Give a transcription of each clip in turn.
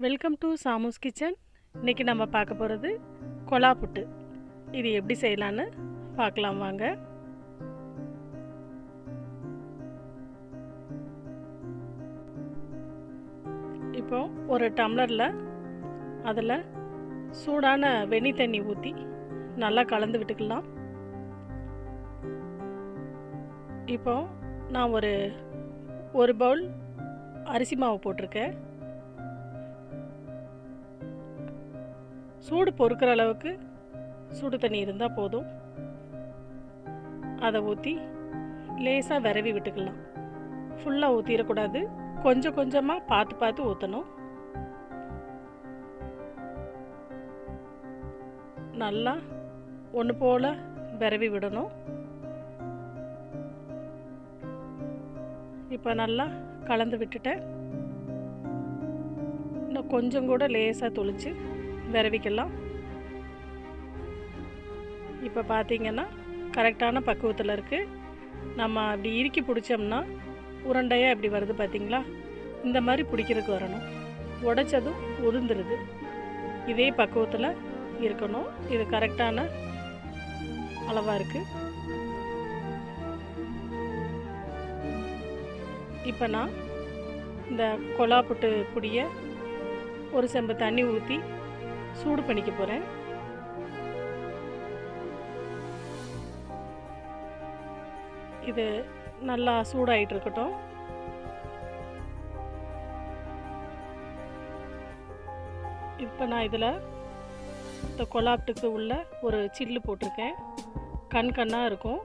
Welcome to சாமுஸ் kitchen. இன்றைக்கி நம்ம பார்க்க போகிறது கொலா புட்டு. இது எப்படி செய்யலான்னு பார்க்கலாம் வாங்க. இப்போ ஒரு டம்ளரில் அதில் சூடான வெந்நீர் தண்ணி ஊற்றி நல்லா கலந்து விட்டுக்கலாம். இப்போ நான் ஒரு பவுல் அரிசி மாவு போட்டிருக்கேன். சூடு பொறுக்கிற அளவுக்கு சுடு தண்ணி இருந்தால் போதும். அதை ஊற்றி லேசாக விரவி விட்டுக்கலாம். ஃபுல்லாக ஊற்றிடக்கூடாது, கொஞ்சம் கொஞ்சமாக பார்த்து ஊற்றணும். நல்லா ஒன்று போல் விரவி விடணும். இப்போ நல்லா கலந்து விட்டுட்டேன். இன்னும் கொஞ்சம் கூட லேசாக தொளிச்சு விரவிக்கலாம். இப்போ பார்த்தீங்கன்னா கரெக்டான பக்குவத்தில் இருக்குது. நம்ம அப்படி இறுக்கி பிடிச்சோம்னா உருண்டையாக இப்படி வருது பார்த்தீங்களா? இந்த மாதிரி பிடிக்கிறதுக்கு வரணும். உடைச்சதும் உதிர்ந்துருது. இதே பக்குவத்தில் இருக்கணும். இது கரெக்டான அளவாக இருக்குது. இப்போ நான் இந்த கொலா புட்டு பொடியை ஒரு செம்பு தண்ணி ஊற்றி சூடு பண்ணிக்க போகிறேன். இது நல்லா சூடாகிட்டு இருக்கட்டும். இப்போ நான் இதில் இந்த கொலாப்புக்கு உள்ள ஒரு சில்லு போட்டிருக்கேன். கண்ணாக இருக்கும்.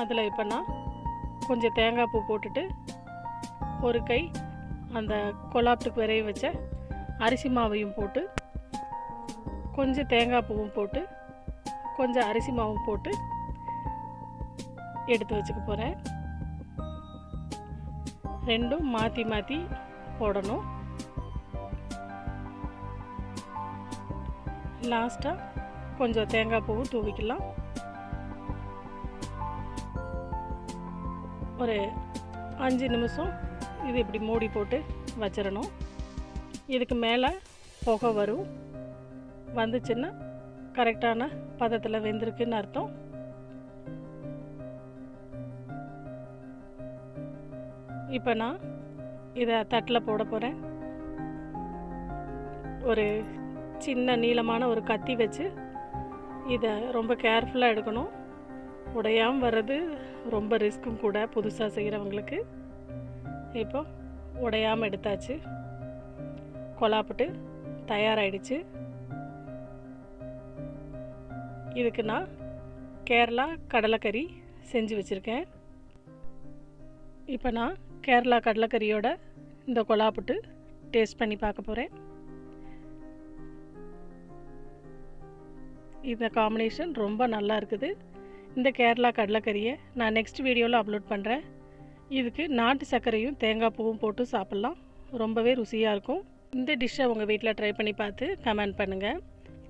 அதில் இப்போ நான் கொஞ்சம் தேங்காய் பூ போட்டுட்டு ஒரு கை அந்த கொலாப்புக்கு விரைய வச்ச அரிசி மாவையும் போட்டு கொஞ்சம் தேங்காய் பூவும் போட்டு கொஞ்சம் அரிசி மாவும் போட்டு எடுத்து வச்சுக்க போகிறேன். ரெண்டும் மாற்றி மாற்றி போடணும். லாஸ்ட்டாக கொஞ்சம் தேங்காய் பூவும் தூவிக்கலாம். ஒரு 5 நிமிஷம் இது இப்படி மூடி போட்டு வச்சிடணும். இதுக்கு மேலே புகை வரும். வந்துச்சுன்னா கரெக்டான பதத்தில் வெந்திருக்குன்னு அர்த்தம். இப்போ நான் இதை தட்டில் போட போகிறேன். ஒரு சின்ன நீளமான ஒரு கத்தி வச்சு இதை ரொம்ப கேர்ஃபுல்லாக எடுக்கணும். உடையாமல் வர்றது ரொம்ப ரிஸ்க்கும் கூட புதுசாக செய்கிறவங்களுக்கு. இப்போ உடையாமல் எடுத்தாச்சு. கொலாப்புட்டு தயாராகிடுச்சு. இதுக்கு நான் கேரளா கடலைக்கறி செஞ்சு வச்சுருக்கேன். இப்போ நான் கேரளா கடலைக்கறியோட இந்த கொலாப்புட்டு டேஸ்ட் பண்ணி பார்க்க போகிறேன். இந்த காம்பினேஷன் ரொம்ப நல்லா இருக்குது. இந்த கேரளா கடலைக்கறியை நான் நெக்ஸ்ட் வீடியோவில் அப்லோட் பண்ணுறேன். இதுக்கு நாட்டு சர்க்கரையும் தேங்காய் பூவும் போட்டு சாப்பிட்லாம். ரொம்பவே ருசியாக இருக்கும். இந்த டிஷ்ஷை உங்கள் வீட்டில் ட்ரை பண்ணி பார்த்து கமெண்ட் பண்ணுங்கள்.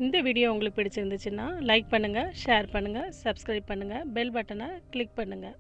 இந்த வீடியோ உங்களுக்கு பிடிச்சிருந்துச்சுன்னா லைக் பண்ணுங்கள், ஷேர் பண்ணுங்கள், சப்ஸ்கிரைப் பண்ணுங்கள், பெல் பட்டனை கிளிக் பண்ணுங்கள்.